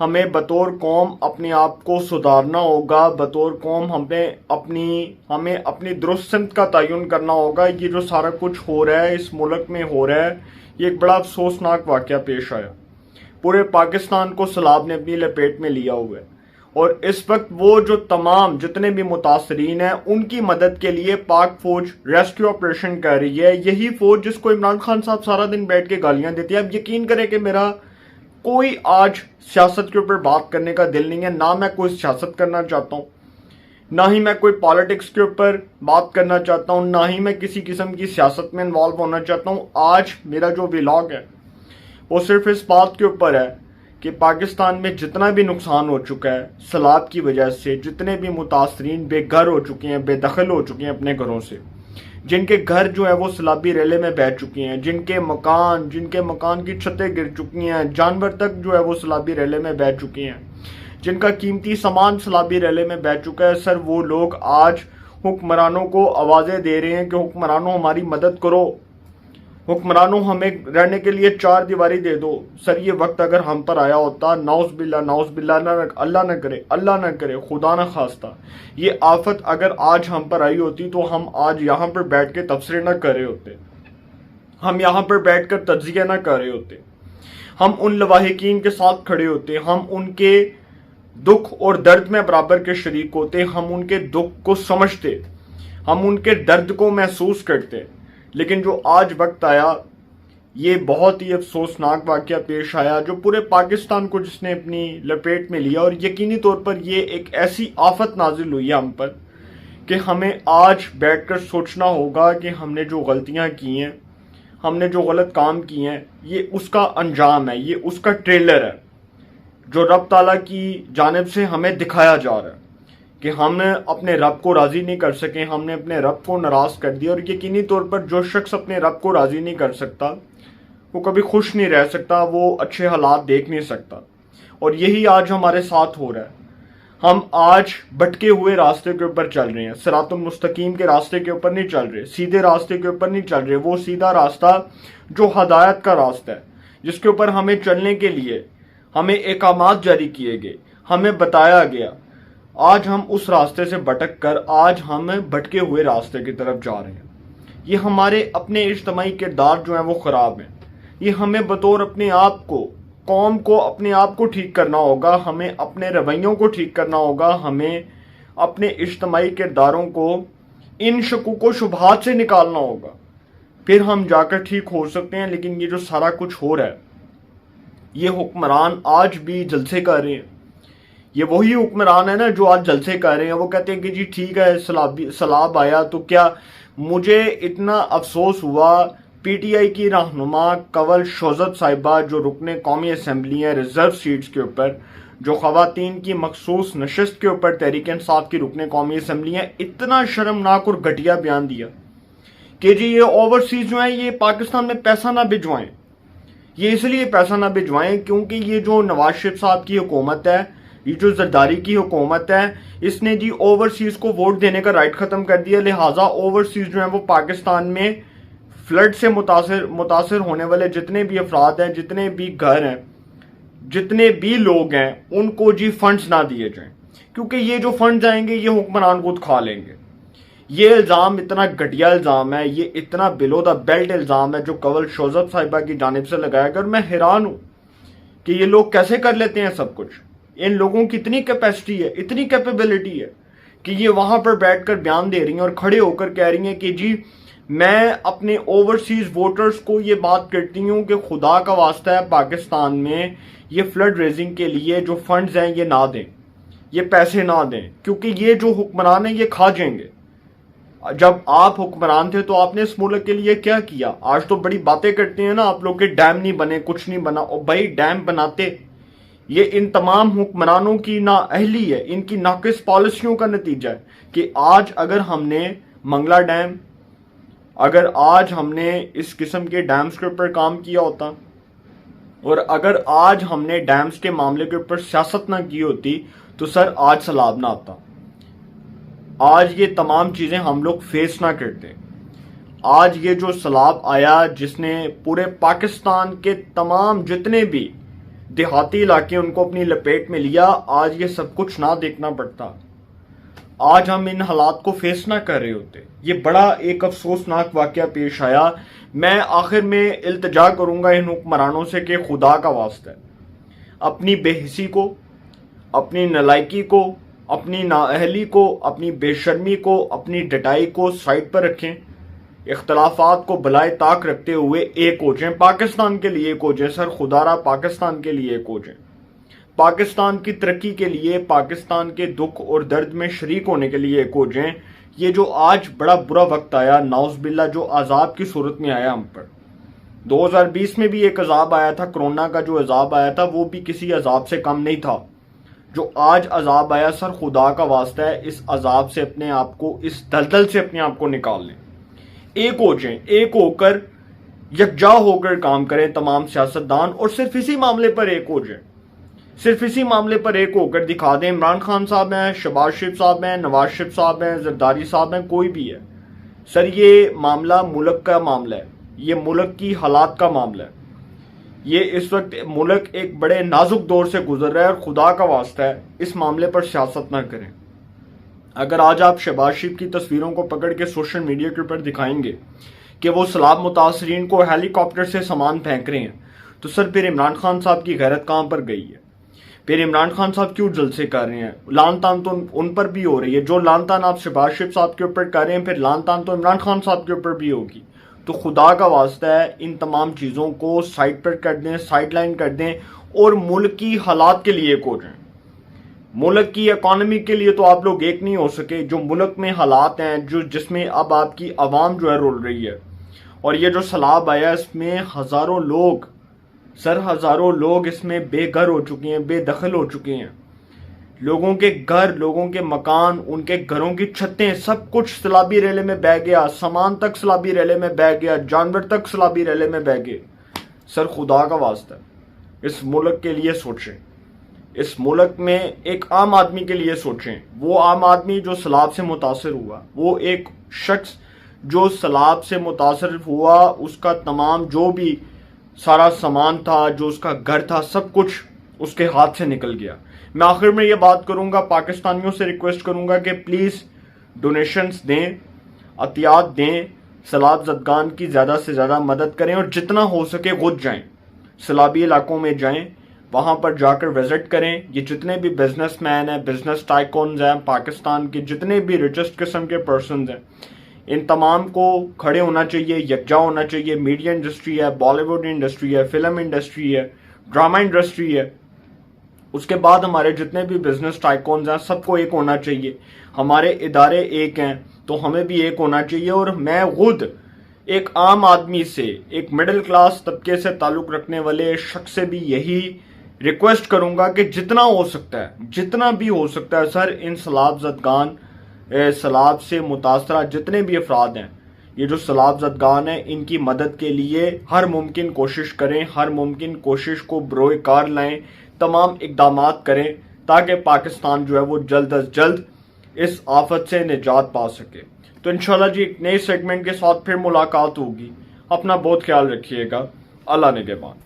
ہمیں بطور قوم اپنے آپ کو سدھارنا ہوگا، بطور قوم ہمیں اپنی درست سمت کا تعین کرنا ہوگا۔ یہ جو سارا کچھ ہو رہا ہے اس ملک میں ہو رہا ہے، یہ ایک بڑا افسوسناک واقعہ پیش آیا۔ پورے پاکستان کو سیلاب نے اپنی لپیٹ میں لیا ہوا ہے، اور اس وقت وہ جو تمام جتنے بھی متاثرین ہیں ان کی مدد کے لیے پاک فوج ریسکیو آپریشن کر رہی ہے۔ یہی فوج جس کو عمران خان صاحب سارا دن بیٹھ کے گالیاں دیتی ہے۔ اب یقین کریں کہ میرا کوئی آج سیاست کے اوپر بات کرنے کا دل نہیں ہے، نہ میں کوئی سیاست کرنا چاہتا ہوں، نہ ہی میں کوئی پالیٹکس کے اوپر بات کرنا چاہتا ہوں، نہ ہی میں کسی قسم کی سیاست میں انوالو ہونا چاہتا ہوں۔ آج میرا جو ولاگ ہے وہ صرف اس بات کے اوپر ہے کہ پاکستان میں جتنا بھی نقصان ہو چکا ہے سیلاب کی وجہ سے، جتنے بھی متاثرین بے گھر ہو چکے ہیں، بے دخل ہو چکے ہیں اپنے گھروں سے، جن کے گھر جو ہے وہ سیلابی ریلے میں بہہ چکی ہیں، جن کے مکان کی چھتیں گر چکی ہیں، جانور تک جو ہے وہ سیلابی ریلے میں بہہ چکے ہیں، جن کا قیمتی سامان سیلابی ریلے میں بہہ چکا ہے، سر وہ لوگ آج حکمرانوں کو آوازیں دے رہے ہیں کہ حکمرانوں ہماری مدد کرو، حکمرانوں ہمیں رہنے کے لیے چار دیواری دے دو۔ سر یہ وقت اگر ہم پر آیا ہوتا، نعوذ باللہ، اللہ نہ کرے، خدا نہ خواستہ، یہ آفت اگر آج ہم پر آئی ہوتی تو ہم آج یہاں پر بیٹھ کے تبصرے نہ کر رہے ہوتے، ہم یہاں پر بیٹھ کر تجزیہ نہ کر رہے ہوتے، ہم ان لواحقین کے ساتھ کھڑے ہوتے، ہم ان کے دکھ اور درد میں برابر کے شریک ہوتے، ہم ان کے دکھ کو سمجھتے، ہم ان کے درد کو محسوس کرتے۔ لیکن جو آج وقت آیا یہ بہت ہی افسوسناک واقعہ پیش آیا جو پورے پاکستان کو جس نے اپنی لپیٹ میں لیا، اور یقینی طور پر یہ ایک ایسی آفت نازل ہوئی ہے ہم پر کہ ہمیں آج بیٹھ کر سوچنا ہوگا کہ ہم نے جو غلطیاں کی ہیں، ہم نے جو غلط کام کیے ہیں، یہ اس کا انجام ہے، یہ اس کا ٹریلر ہے جو رب تعالیٰ کی جانب سے ہمیں دکھایا جا رہا ہے کہ ہم اپنے رب کو راضی نہیں کر سکے، ہم نے اپنے رب کو ناراض کر دیا۔ اور یقینی طور پر جو شخص اپنے رب کو راضی نہیں کر سکتا وہ کبھی خوش نہیں رہ سکتا، وہ اچھے حالات دیکھ نہیں سکتا، اور یہی آج ہمارے ساتھ ہو رہا ہے۔ ہم آج بھٹکے ہوئے راستے کے اوپر چل رہے ہیں، صراط المستقیم کے راستے کے اوپر نہیں چل رہے، سیدھے راستے کے اوپر نہیں چل رہے، وہ سیدھا راستہ جو ہدایت کا راستہ ہے، جس کے اوپر ہمیں چلنے کے لیے ہمیں احکامات جاری کیے گئے، ہمیں بتایا گیا۔ آج ہم اس راستے سے بھٹک کر آج ہم بھٹکے ہوئے راستے کی طرف جا رہے ہیں۔ یہ ہمارے اپنے اجتماعی کردار جو ہیں وہ خراب ہیں، یہ ہمیں بطور اپنے آپ کو، قوم کو اپنے آپ کو ٹھیک کرنا ہوگا، ہمیں اپنے رویوں کو ٹھیک کرنا ہوگا، ہمیں اپنے اجتماعی کرداروں کو ان شکوک و شبہات سے نکالنا ہوگا، پھر ہم جا کر ٹھیک ہو سکتے ہیں۔ لیکن یہ جو سارا کچھ ہو رہا ہے یہ حکمران آج بھی جلسے کر رہے ہیں، یہ وہی حکمران ہے نا جو آج جلسے کر رہے ہیں، وہ کہتے ہیں کہ جی ٹھیک ہے سیلاب آیا تو کیا۔ مجھے اتنا افسوس ہوا پی ٹی آئی کی رہنما کنول شوزت صاحبہ جو رکن قومی اسمبلی ہیں ریزرو سیٹس کے اوپر، جو خواتین کی مخصوص نشست کے اوپر تحریک انصاف کی رکن قومی اسمبلی ہیں، اتنا شرمناک اور گھٹیا بیان دیا کہ جی یہ اوورسیز جو ہیں یہ پاکستان میں پیسہ نہ بھجوائیں، یہ اس لیے پیسہ نہ بھجوائیں کیونکہ یہ جو نواز شریف صاحب کی حکومت ہے، یہ جو زرداری کی حکومت ہے، اس نے جی اوورسیز کو ووٹ دینے کا رائٹ ختم کر دیا، لہٰذا اوورسیز جو ہیں وہ پاکستان میں فلڈ سے متاثر ہونے والے جتنے بھی افراد ہیں، جتنے بھی گھر ہیں، جتنے بھی لوگ ہیں، ان کو جی فنڈز نہ دیے جائیں کیونکہ یہ جو فنڈز آئیں گے یہ حکمران خود کھا لیں گے۔ یہ الزام اتنا گھٹیا الزام ہے، یہ اتنا بلو دا بیلٹ الزام ہے جو کنول شوزت صاحبہ کی جانب سے لگایا گیا، اور میں حیران ہوں کہ یہ لوگ کیسے کر لیتے ہیں سب کچھ۔ ان لوگوں کی اتنی کیپیسٹی ہے، اتنی کیپیبلٹی ہے کہ یہ وہاں پر بیٹھ کر بیان دے رہی ہیں اور کھڑے ہو کر کہہ رہی ہیں کہ جی میں اپنے اوورسیز ووٹرز کو یہ بات کرتی ہوں کہ خدا کا واسطہ ہے پاکستان میں یہ فلڈ ریزنگ کے لیے جو فنڈز ہیں یہ نہ دیں، یہ پیسے نہ دیں، کیونکہ یہ جو حکمران ہیں یہ کھا جائیں گے۔ جب آپ حکمران تھے تو آپ نے اس ملک کے لیے کیا کیا؟ آج تو بڑی باتیں کرتے ہیں نا آپ لوگ کہ ڈیم نہیں بنے، کچھ نہیں بنا، اور بھائی ڈیم بناتے، یہ ان تمام حکمرانوں کی نااہلی ہے، ان کی ناقص پالیسیوں کا نتیجہ ہے کہ آج اگر ہم نے منگلا ڈیم، اگر آج ہم نے اس قسم کے ڈیمز کے اوپر کام کیا ہوتا، اور اگر آج ہم نے ڈیمز کے معاملے کے اوپر سیاست نہ کی ہوتی تو سر آج سیلاب نہ آتا، آج یہ تمام چیزیں ہم لوگ فیس نہ کرتے۔ آج یہ جو سیلاب آیا جس نے پورے پاکستان کے تمام جتنے بھی دیہاتی علاقے ان کو اپنی لپیٹ میں لیا، آج یہ سب کچھ نہ دیکھنا پڑتا، آج ہم ان حالات کو فیس نہ کر رہے ہوتے۔ یہ بڑا ایک افسوسناک واقعہ پیش آیا۔ میں آخر میں التجا کروں گا ان حکمرانوں سے کہ خدا کا واسطہ ہے، اپنی بے حسی کو، اپنی نالائکی کو، اپنی نااہلی کو، اپنی بے شرمی کو، اپنی ڈٹائی کو سائڈ پر رکھیں، اختلافات کو بلائے طاق رکھتے ہوئے ایک ہو جائیں، پاکستان کے لیے ایک ہو جائیں، سر خدا را پاکستان کے لیے ایک ہو جائیں، پاکستان کی ترقی کے لیے، پاکستان کے دکھ اور درد میں شریک ہونے کے لیے ایک ہو جائیں۔ یہ جو آج بڑا برا وقت آیا، نعوذ باللہ، جو عذاب کی صورت میں آیا ہم پر، 2020 میں بھی ایک عذاب آیا تھا، کرونا کا جو عذاب آیا تھا وہ بھی کسی عذاب سے کم نہیں تھا۔ جو آج عذاب آیا، سر خدا کا واسطہ ہے، اس عذاب سے اپنے آپ کو، اس دلدل سے اپنے آپ کو نکال لیں، ایک ہو جائیں، ایک ہو کر یکجا ہو کر کام کریں تمام سیاستدان، اور صرف اسی معاملے پر ایک ہو جائیں، صرف اسی معاملے پر ایک ہو کر دکھا دیں۔ عمران خان صاحب ہیں، شہباز شریف صاحب ہیں، نواز شریف صاحب ہیں، زرداری صاحب ہیں، کوئی بھی ہے، سر یہ معاملہ ملک کا معاملہ ہے، یہ ملک کی حالات کا معاملہ ہے، یہ اس وقت ملک ایک بڑے نازک دور سے گزر رہا ہے، اور خدا کا واسطہ ہے اس معاملے پر سیاست نہ کریں۔ اگر آج آپ شہباز شریف کی تصویروں کو پکڑ کے سوشل میڈیا کے اوپر دکھائیں گے کہ وہ سیلاب متاثرین کو ہیلی کاپٹر سے سامان پھینک رہے ہیں، تو سر پھر عمران خان صاحب کی غیرت کہاں پر گئی ہے؟ پھر عمران خان صاحب کیوں جلسے کر رہے ہیں؟ لان تان تو ان پر بھی ہو رہی ہے، جو لان تان آپ شہباز شریف صاحب کے اوپر کر رہے ہیں، پھر لان تان تو عمران خان صاحب کے اوپر بھی ہوگی۔ تو خدا کا واسطہ ہے ان تمام چیزوں کو سائڈ پر کر دیں، سائڈ لائن کر دیں، اور ملک کی حالات کے لیے ایک ہو جائیں۔ ملک کی اکانومی کے لیے تو آپ لوگ ایک نہیں ہو سکے، جو ملک میں حالات ہیں، جس میں اب آپ کی عوام جو ہے رول رہی ہے، اور یہ جو سیلاب آیا اس میں ہزاروں لوگ، سر ہزاروں لوگ اس میں بے گھر ہو چکے ہیں، بے دخل ہو چکے ہیں، لوگوں کے گھر، لوگوں کے مکان، ان کے گھروں کی چھتیں، سب کچھ سیلابی ریلے میں بہہ گیا، سامان تک سیلابی ریلے میں بہہ گیا، جانور تک سیلابی ریلے میں بہہ گئے۔ سر خدا کا واسطہ اس ملک کے لیے سوچیں، اس ملک میں ایک عام آدمی کے لیے سوچیں، وہ عام آدمی جو سیلاب سے متاثر ہوا، وہ ایک شخص جو سیلاب سے متاثر ہوا، اس کا تمام جو بھی سارا سامان تھا، جو اس کا گھر تھا، سب کچھ اس کے ہاتھ سے نکل گیا۔ میں آخر میں یہ بات کروں گا، پاکستانیوں سے ریکویسٹ کروں گا کہ پلیز ڈونیشنز دیں، عطیات دیں، سیلاب زدگان کی زیادہ سے زیادہ مدد کریں، اور جتنا ہو سکے خود جائیں، سیلابی علاقوں میں جائیں، وہاں پر جا کر وزٹ کریں۔ یہ جتنے بھی بزنس مین ہیں، بزنس ٹائکونز ہیں، پاکستان کے جتنے بھی ریچسٹ قسم کے پرسنز ہیں، ان تمام کو کھڑے ہونا چاہیے، یکجا ہونا چاہیے۔ میڈیا انڈسٹری ہے، بالی ووڈ انڈسٹری ہے، فلم انڈسٹری ہے، ڈرامہ انڈسٹری ہے، اس کے بعد ہمارے جتنے بھی بزنس ٹائکونز ہیں، سب کو ایک ہونا چاہیے۔ ہمارے ادارے ایک ہیں تو ہمیں بھی ایک ہونا چاہیے، اور میں خود ایک عام آدمی سے، ایک مڈل کلاس طبقے سے تعلق رکھنے والے شخص سے بھی یہی ریکویسٹ کروں گا کہ جتنا ہو سکتا ہے، جتنا بھی ہو سکتا ہے، سر ان سیلاب زدگان، سیلاب سے متاثرہ جتنے بھی افراد ہیں، یہ جو سیلاب زدگان ہیں، ان کی مدد کے لیے ہر ممکن کوشش کریں، ہر ممکن کوشش کو بروئے کار لائیں، تمام اقدامات کریں، تاکہ پاکستان جو ہے وہ جلد از جلد اس آفت سے نجات پا سکے۔ تو انشاءاللہ جی ایک نئے سیگمنٹ کے ساتھ پھر ملاقات ہوگی۔ اپنا بہت خیال رکھیے گا۔ اللہ نگہبان۔